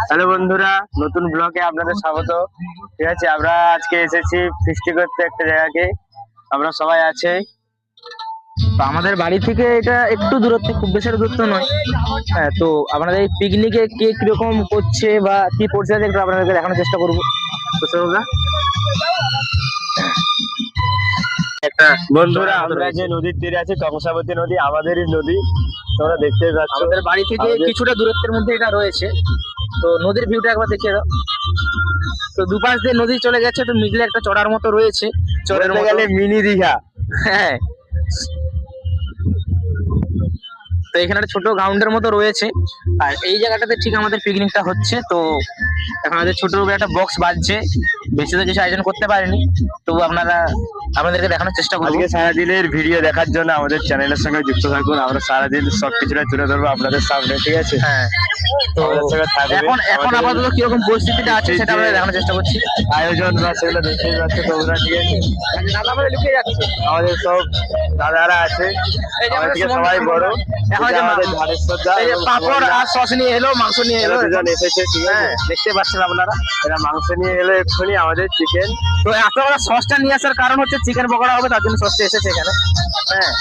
Hello বন্ধুরা, নতুন ব্লগে আপনাদের স্বাগত। ঠিক আছে, আমরা আজকে এসেছি ফিস্টি করতে একটা জায়গাকে। আমরা সবাই আছে। তো আমাদের বাড়ি থেকে এটা একটু দূরত্ব, খুব বেশি দূরত্ব নয়। হ্যাঁ, তো আপনাদের এই পিকনিকে কে কিরকম করছে বা কি করছে একটু আপনাদেরকে দেখানোর চেষ্টা করবো। তো সৌগা, একটা বন্ধুরা, আমরা যে নদীর তীরে আছি, কংসাবতী নদী, আমাদেরই নদী। তোমরা দেখতে পাচ্ছ, আমাদের বাড়ি থেকে কিছুটা দূরত্বের মধ্যে এটা রয়েছে। তো নদীর ভিউটা একবার দেখিয়ে দাও। তো দুপাশ দিয়ে নদী চলে গেছে, তো মিডলে একটা চড়ার মতো রয়েছে, চরের বলতে মতো। গেলে মিনি দীঘা। হ্যাঁ, তো এখানে একটা ছোট গ্রাউন্ডের মতো রয়েছে। আর এই জায়গাটাতে ঠিক আমাদের পিকনিকটা হচ্ছে। তো এখন আমাদের ছোট একটা বক্স বাজছে, বেশি তো কিছু আয়োজন করতে পারেনি, তবু আপনাদেরকে দেখানোর চেষ্টা করবো। আজকে সারাদিনের ভিডিও দেখার জন্য আমাদের চ্যানেলের সঙ্গে যুক্ত থাকুন। আমরা সারাদিন সবকিছুটা তুলে ধরবো আপনাদের সামনে, ঠিক আছে? হ্যাঁ, তো আমাদের সঙ্গে থাকবে। এখন আপাতত কিরকম পরিস্থিতিটা আছে সেটা আমরা দেখানোর চেষ্টা করছি। আয়োজন বা সেগুলো দেখতেই পাচ্ছ তোমরা, ঠিক আছে? দাদা ভাই লুকিয়ে যাচ্ছে। আমাদের সব দাদারা আছে, এই যে আমাদের আমাদের থেকে সুমন সবাই দা, বড়। এখন এই যে আমাদের ধানের শ্রদ্ধা এই যে এবং পাপড় সুমন দা, আর সস নিয়ে এলো, মাংস নিয়ে এলো। এরা দুজন এসেছে, ঠিক আছে? হ্যাঁ, দেখতে পাচ্ছেন আপনারা। এরা মাংস নিয়ে এলো এক্ষুনি, আমাদের চিকেন। তো এত বড় সসটা নিয়ে আসার কারণ হচ্ছে চিকেন পকোড়া হবে, তার জন্য সসটা এসেছে এখানে। হ্যাঁ,